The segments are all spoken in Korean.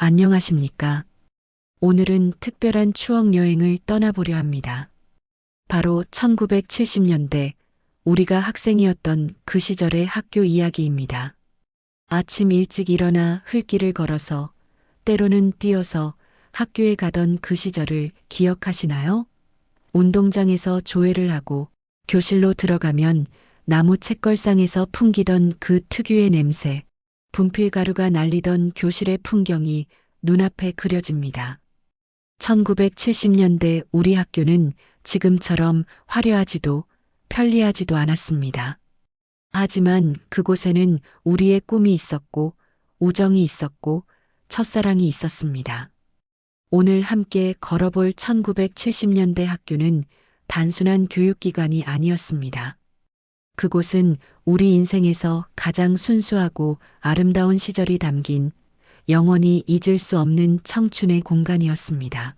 안녕하십니까? 오늘은 특별한 추억 여행을 떠나보려 합니다. 바로 1970년대 우리가 학생이었던 그 시절의 학교 이야기입니다. 아침 일찍 일어나 흘길을 걸어서 때로는 뛰어서 학교에 가던 그 시절을 기억하시나요? 운동장에서 조회를 하고 교실로 들어가면 나무 책걸상에서 풍기던 그 특유의 냄새, 분필가루가 날리던 교실의 풍경이 눈앞에 그려집니다. 1970년대 우리 학교는 지금처럼 화려하지도 편리하지도 않았습니다. 하지만 그곳에는 우리의 꿈이 있었고, 우정이 있었고, 첫사랑이 있었습니다. 오늘 함께 걸어볼 1970년대 학교는 단순한 교육기관이 아니었습니다. 그곳은 우리 인생에서 가장 순수하고 아름다운 시절이 담긴 영원히 잊을 수 없는 청춘의 공간이었습니다.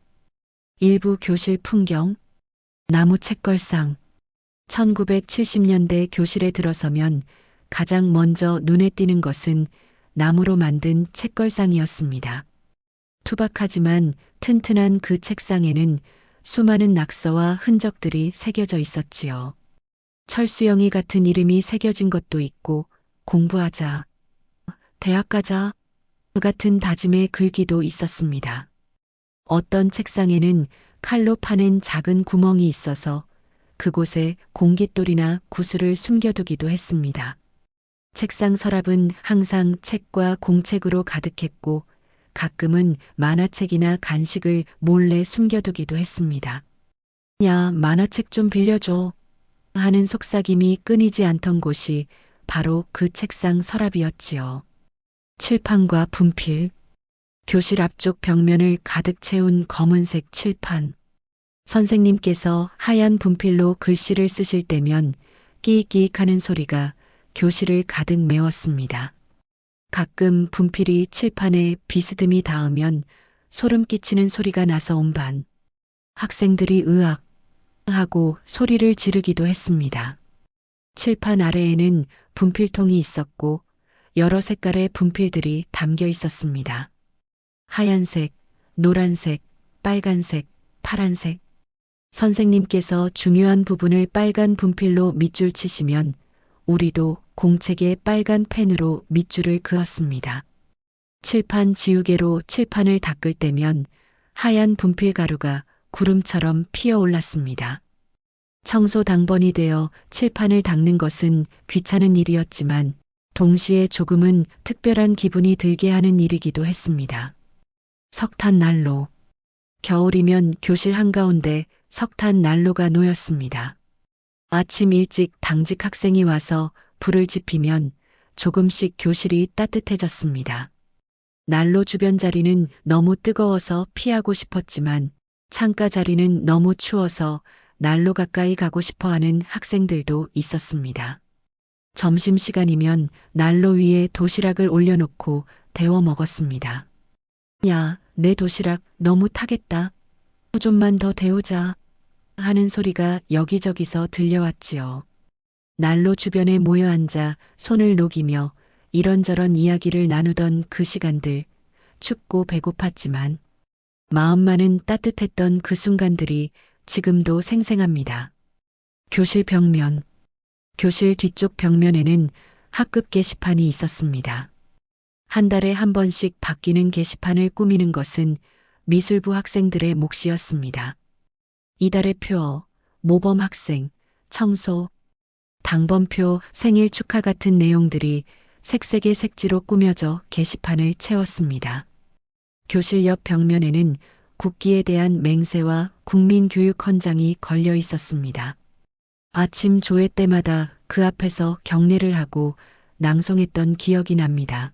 일부 교실 풍경, 나무 책걸상. 1970년대 교실에 들어서면 가장 먼저 눈에 띄는 것은 나무로 만든 책걸상이었습니다. 투박하지만 튼튼한 그 책상에는 수많은 낙서와 흔적들이 새겨져 있었지요. 철수영이 같은 이름이 새겨진 것도 있고, 공부하자, 대학 가자, 그 같은 다짐의 글귀도 있었습니다. 어떤 책상에는 칼로 파낸 작은 구멍이 있어서 그곳에 공깃돌이나 구슬을 숨겨두기도 했습니다. 책상 서랍은 항상 책과 공책으로 가득했고, 가끔은 만화책이나 간식을 몰래 숨겨두기도 했습니다. 야, 만화책 좀 빌려줘 하는 속삭임이 끊이지 않던 곳이 바로 그 책상 서랍이었지요. 칠판과 분필, 교실 앞쪽 벽면을 가득 채운 검은색 칠판. 선생님께서 하얀 분필로 글씨를 쓰실 때면 끼익끼익 하는 소리가 교실을 가득 메웠습니다. 가끔 분필이 칠판에 비스듬히 닿으면 소름 끼치는 소리가 나서 온 반. 학생들이 으악 하고 소리를 지르기도 했습니다. 칠판 아래에는 분필통이 있었고 여러 색깔의 분필들이 담겨 있었습니다. 하얀색, 노란색, 빨간색, 파란색. 선생님께서 중요한 부분을 빨간 분필로 밑줄 치시면 우리도 공책에 빨간 펜으로 밑줄을 그었습니다. 칠판 지우개로 칠판을 닦을 때면 하얀 분필 가루가 구름처럼 피어올랐습니다. 청소 당번이 되어 칠판을 닦는 것은 귀찮은 일이었지만 동시에 조금은 특별한 기분이 들게 하는 일이기도 했습니다. 석탄 난로. 겨울이면 교실 한가운데 석탄 난로가 놓였습니다. 아침 일찍 당직 학생이 와서 불을 지피면 조금씩 교실이 따뜻해졌습니다. 난로 주변 자리는 너무 뜨거워서 피하고 싶었지만 창가 자리는 너무 추워서 난로 가까이 가고 싶어 하는 학생들도 있었습니다. 점심시간이면 난로 위에 도시락을 올려놓고 데워 먹었습니다. 야, 내 도시락 너무 타겠다. 좀만 더 데우자 하는 소리가 여기저기서 들려왔지요. 난로 주변에 모여 앉아 손을 녹이며 이런저런 이야기를 나누던 그 시간들, 춥고 배고팠지만 마음만은 따뜻했던 그 순간들이 지금도 생생합니다. 교실 벽면. 교실 뒤쪽 벽면에는 학급 게시판이 있었습니다. 한 달에 한 번씩 바뀌는 게시판을 꾸미는 것은 미술부 학생들의 몫이었습니다. 이달의 표, 모범 학생, 청소, 당번표, 생일 축하 같은 내용들이 색색의 색지로 꾸며져 게시판을 채웠습니다. 교실 옆 벽면에는 국기에 대한 맹세와 국민교육 헌장이 걸려 있었습니다. 아침 조회 때마다 그 앞에서 경례를 하고 낭송했던 기억이 납니다.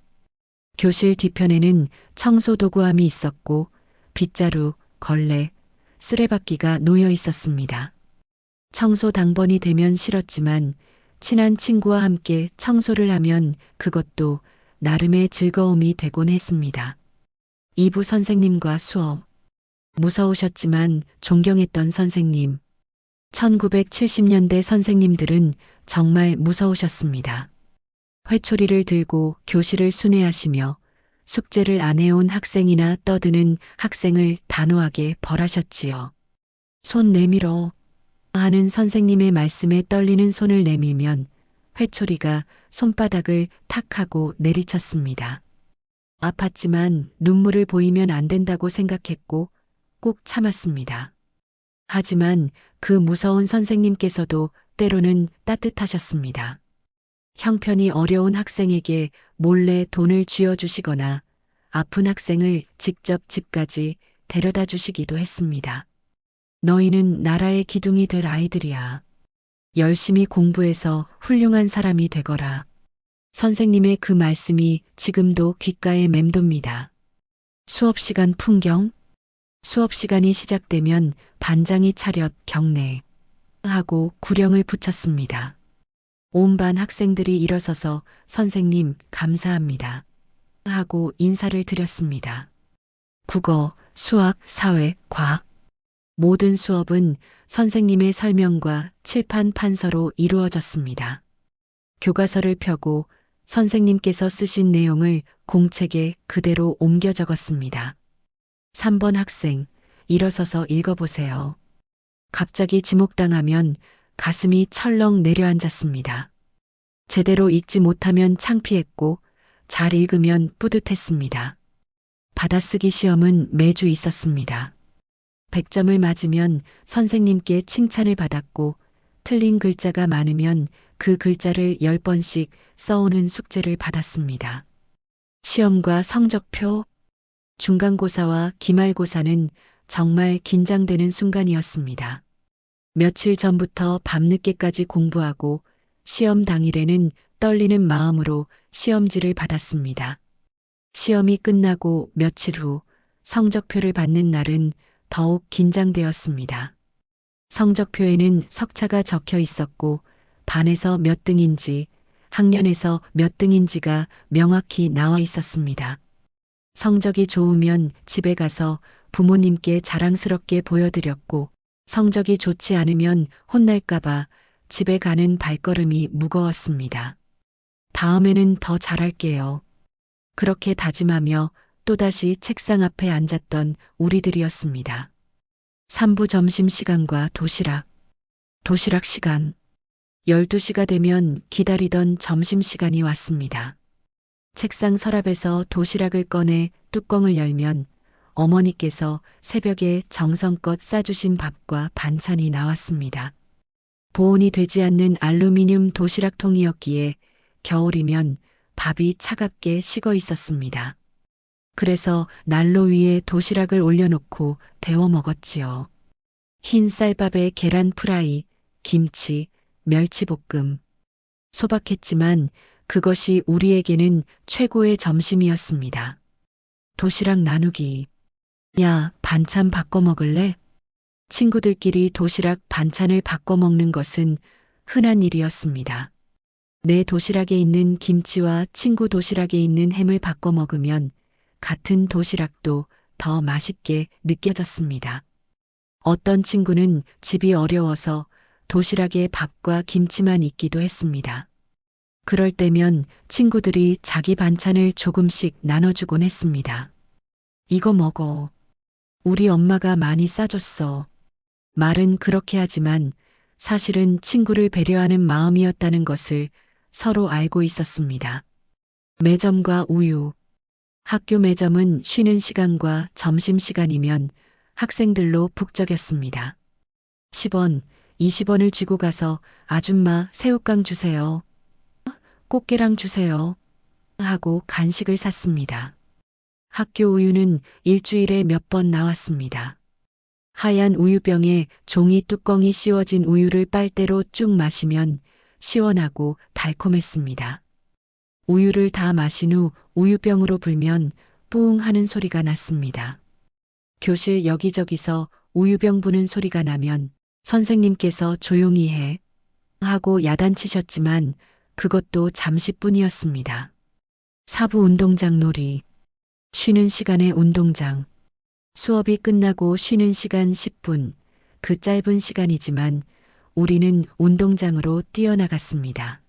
교실 뒤편에는 청소도구함이 있었고 빗자루, 걸레, 쓰레받기가 놓여 있었습니다. 청소 당번이 되면 싫었지만 친한 친구와 함께 청소를 하면 그것도 나름의 즐거움이 되곤 했습니다. 이부 선생님과 수업. 무서우셨지만 존경했던 선생님. 1970년대 선생님들은 정말 무서우셨습니다. 회초리를 들고 교실을 순회하시며 숙제를 안 해온 학생이나 떠드는 학생을 단호하게 벌하셨지요. 손 내밀어 하는 선생님의 말씀에 떨리는 손을 내밀면 회초리가 손바닥을 탁 하고 내리쳤습니다. 아팠지만 눈물을 보이면 안 된다고 생각했고 꾹 참았습니다. 하지만 그 무서운 선생님께서도 때로는 따뜻하셨습니다. 형편이 어려운 학생에게 몰래 돈을 쥐어주시거나 아픈 학생을 직접 집까지 데려다 주시기도 했습니다. 너희는 나라의 기둥이 될 아이들이야. 열심히 공부해서 훌륭한 사람이 되거라. 선생님의 그 말씀이 지금도 귓가에 맴돕니다. 수업 시간 풍경? 수업 시간이 시작되면 반장이 차렷 경례 하고 구령을 붙였습니다. 온 반 학생들이 일어서서 선생님 감사합니다 하고 인사를 드렸습니다. 국어, 수학, 사회, 과학 모든 수업은 선생님의 설명과 칠판 판서로 이루어졌습니다. 교과서를 펴고 선생님께서 쓰신 내용을 공책에 그대로 옮겨 적었습니다. 3번 학생, 일어서서 읽어보세요. 갑자기 지목당하면 가슴이 철렁 내려앉았습니다. 제대로 읽지 못하면 창피했고 잘 읽으면 뿌듯했습니다. 받아쓰기 시험은 매주 있었습니다. 100점을 맞으면 선생님께 칭찬을 받았고 틀린 글자가 많으면 그 글자를 10번씩 써오는 숙제를 받았습니다. 시험과 성적표, 중간고사와 기말고사는 정말 긴장되는 순간이었습니다. 며칠 전부터 밤늦게까지 공부하고 시험 당일에는 떨리는 마음으로 시험지를 받았습니다. 시험이 끝나고 며칠 후 성적표를 받는 날은 더욱 긴장되었습니다. 성적표에는 석차가 적혀 있었고 반에서 몇 등인지, 학년에서 몇 등인지가 명확히 나와 있었습니다. 성적이 좋으면 집에 가서 부모님께 자랑스럽게 보여드렸고 성적이 좋지 않으면 혼날까봐 집에 가는 발걸음이 무거웠습니다. 다음에는 더 잘할게요. 그렇게 다짐하며 또다시 책상 앞에 앉았던 우리들이었습니다. 3부 점심시간과 도시락 시간. 12시가 되면 기다리던 점심시간이 왔습니다. 책상 서랍에서 도시락을 꺼내 뚜껑을 열면 어머니께서 새벽에 정성껏 싸주신 밥과 반찬이 나왔습니다. 보온이 되지 않는 알루미늄 도시락통이었기에 겨울이면 밥이 차갑게 식어 있었습니다. 그래서 난로 위에 도시락을 올려놓고 데워 먹었지요. 흰 쌀밥에 계란 프라이, 김치, 멸치볶음. 소박했지만 그것이 우리에게는 최고의 점심이었습니다. 도시락 나누기. 야, 반찬 바꿔 먹을래? 친구들끼리 도시락 반찬을 바꿔 먹는 것은 흔한 일이었습니다. 내 도시락에 있는 김치와 친구 도시락에 있는 햄을 바꿔 먹으면 같은 도시락도 더 맛있게 느껴졌습니다. 어떤 친구는 집이 어려워서 도시락에 밥과 김치만 있기도 했습니다. 그럴 때면 친구들이 자기 반찬을 조금씩 나눠주곤 했습니다. 이거 먹어. 우리 엄마가 많이 싸줬어. 말은 그렇게 하지만 사실은 친구를 배려하는 마음이었다는 것을 서로 알고 있었습니다. 매점과 우유. 학교 매점은 쉬는 시간과 점심시간이면 학생들로 북적였습니다. 10원, 20원을 쥐고 가서 아줌마 새우깡 주세요. 꽃게랑 주세요. 하고 간식을 샀습니다. 학교 우유는 일주일에 몇 번 나왔습니다. 하얀 우유병에 종이 뚜껑이 씌워진 우유를 빨대로 쭉 마시면 시원하고 달콤했습니다. 우유를 다 마신 후 우유병으로 불면 뿌웅 하는 소리가 났습니다. 교실 여기저기서 우유병 부는 소리가 나면 선생님께서 조용히 해 하고 야단치셨지만 그것도 잠시뿐이었습니다. 사부 운동장 놀이. 쉬는 시간에 운동장. 수업이 끝나고 쉬는 시간 10분. 그 짧은 시간이지만 우리는 운동장으로 뛰어나갔습니다.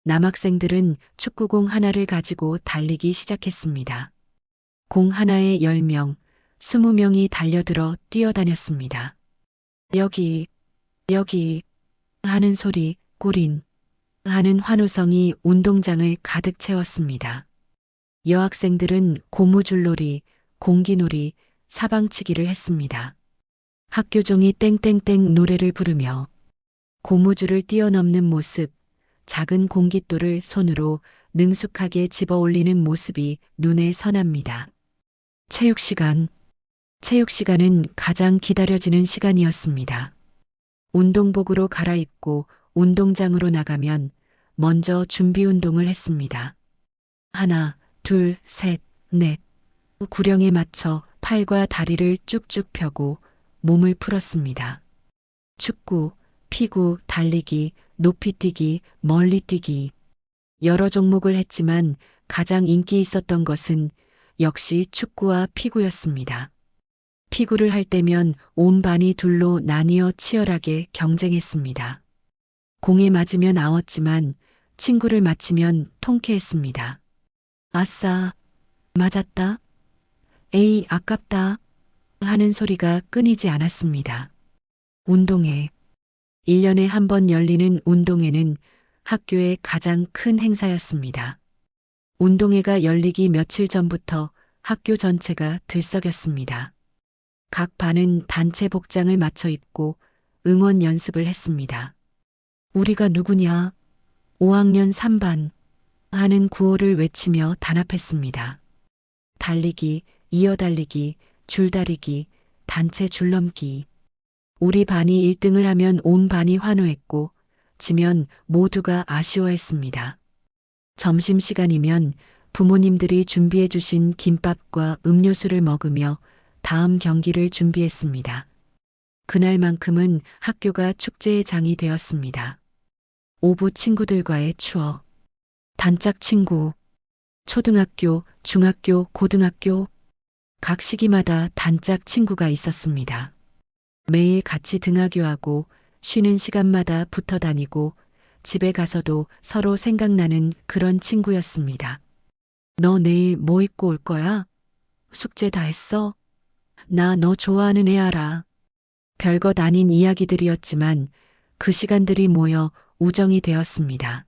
남학생들은 축구공 하나를 가지고 달리기 시작했습니다. 공 하나에 10명, 20명이 달려들어 뛰어다녔습니다. 여기, 여기 하는 소리, 꼬린 하는 환호성이 운동장을 가득 채웠습니다. 여학생들은 고무줄놀이, 공기놀이, 사방치기를 했습니다. 학교 종이 땡땡땡 노래를 부르며 고무줄을 뛰어넘는 모습, 작은 공깃돌을 손으로 능숙하게 집어 올리는 모습이 눈에 선합니다. 체육시간. 체육시간은 가장 기다려지는 시간이었습니다. 운동복으로 갈아입고 운동장으로 나가면 먼저 준비 운동을 했습니다. 하나, 둘, 셋, 넷. 구령에 맞춰 팔과 다리를 쭉쭉 펴고 몸을 풀었습니다. 축구, 피구, 달리기, 높이뛰기, 멀리뛰기. 여러 종목을 했지만 가장 인기 있었던 것은 역시 축구와 피구였습니다. 피구를 할 때면 온 반이 둘로 나뉘어 치열하게 경쟁했습니다. 공에 맞으면 아웠지만 친구를 맞히면 통쾌했습니다. 아싸, 맞았다. 에이, 아깝다. 하는 소리가 끊이지 않았습니다. 운동회. 1년에 한 번 열리는 운동회는 학교의 가장 큰 행사였습니다. 운동회가 열리기 며칠 전부터 학교 전체가 들썩였습니다. 각 반은 단체 복장을 맞춰 입고 응원 연습을 했습니다. 우리가 누구냐? 5학년 3반 하는 구호를 외치며 단합했습니다. 달리기, 이어달리기, 줄다리기, 단체 줄넘기. 우리 반이 1등을 하면 온 반이 환호했고 지면 모두가 아쉬워했습니다. 점심시간이면 부모님들이 준비해 주신 김밥과 음료수를 먹으며 다음 경기를 준비했습니다. 그날만큼은 학교가 축제의 장이 되었습니다. 오부 친구들과의 추억. 단짝 친구. 초등학교, 중학교, 고등학교. 각 시기마다 단짝 친구가 있었습니다. 매일 같이 등하교하고 쉬는 시간마다 붙어 다니고 집에 가서도 서로 생각나는 그런 친구였습니다. 너 내일 뭐 입고 올 거야? 숙제 다 했어? 나 너 좋아하는 애 알아. 별것 아닌 이야기들이었지만 그 시간들이 모여 우정이 되었습니다.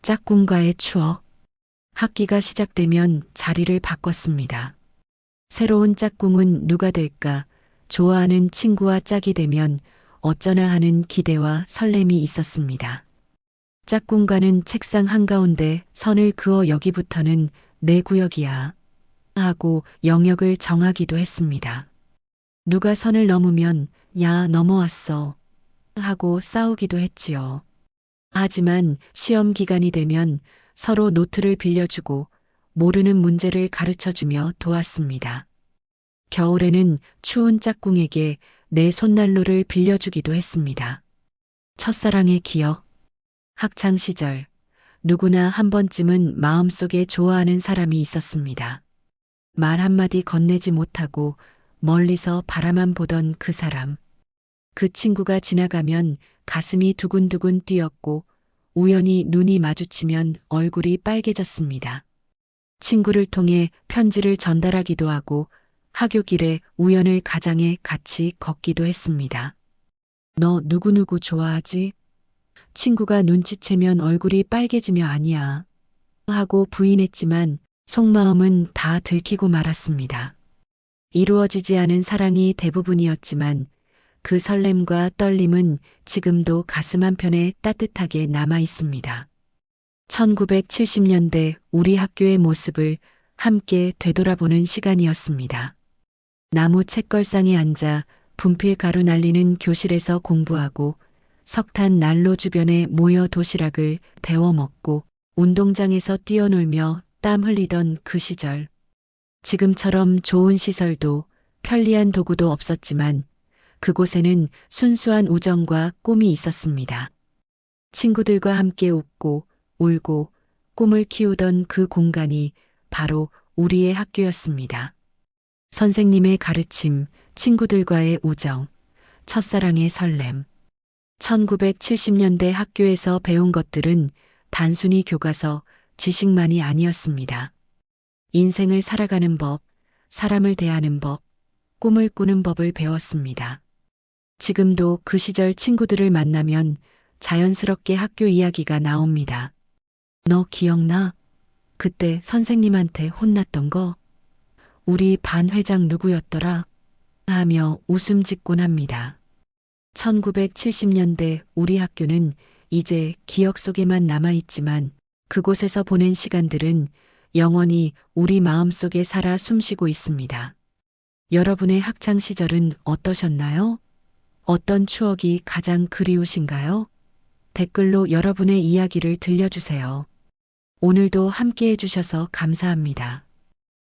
짝꿍과의 추억. 학기가 시작되면 자리를 바꿨습니다. 새로운 짝꿍은 누가 될까? 좋아하는 친구와 짝이 되면 어쩌나 하는 기대와 설렘이 있었습니다. 짝꿍과는 책상 한가운데 선을 그어 여기부터는 내 구역이야 하고 영역을 정하기도 했습니다. 누가 선을 넘으면 야 넘어왔어 하고 싸우기도 했지요. 하지만 시험 기간이 되면 서로 노트를 빌려주고 모르는 문제를 가르쳐주며 도왔습니다. 겨울에는 추운 짝꿍에게 내 손난로를 빌려주기도 했습니다. 첫사랑의 기억. 학창시절 누구나 한 번쯤은 마음속에 좋아하는 사람이 있었습니다. 말 한마디 건네지 못하고 멀리서 바라만 보던 그 사람. 그 친구가 지나가면 가슴이 두근두근 뛰었고 우연히 눈이 마주치면 얼굴이 빨개졌습니다. 친구를 통해 편지를 전달하기도 하고 하교길에 우연을 가장해 같이 걷기도 했습니다. 너 누구누구 좋아하지? 친구가 눈치채면 얼굴이 빨개지며 아니야 하고 부인했지만 속마음은 다 들키고 말았습니다. 이루어지지 않은 사랑이 대부분이었지만 그 설렘과 떨림은 지금도 가슴 한편에 따뜻하게 남아 있습니다. 1970년대 우리 학교의 모습을 함께 되돌아보는 시간이었습니다. 나무 책걸상에 앉아 분필 가루 날리는 교실에서 공부하고 석탄 난로 주변에 모여 도시락을 데워 먹고 운동장에서 뛰어놀며 땀 흘리던 그 시절. 지금처럼 좋은 시설도 편리한 도구도 없었지만 그곳에는 순수한 우정과 꿈이 있었습니다. 친구들과 함께 웃고 울고 꿈을 키우던 그 공간이 바로 우리의 학교였습니다. 선생님의 가르침, 친구들과의 우정, 첫사랑의 설렘. 1970년대 학교에서 배운 것들은 단순히 교과서, 지식만이 아니었습니다. 인생을 살아가는 법, 사람을 대하는 법, 꿈을 꾸는 법을 배웠습니다. 지금도 그 시절 친구들을 만나면 자연스럽게 학교 이야기가 나옵니다. 너 기억나? 그때 선생님한테 혼났던 거? 우리 반 회장 누구였더라? 하며 웃음 짓곤 합니다. 1970년대 우리 학교는 이제 기억 속에만 남아있지만 그곳에서 보낸 시간들은 영원히 우리 마음속에 살아 숨쉬고 있습니다. 여러분의 학창 시절은 어떠셨나요? 어떤 추억이 가장 그리우신가요? 댓글로 여러분의 이야기를 들려주세요. 오늘도 함께 해주셔서 감사합니다.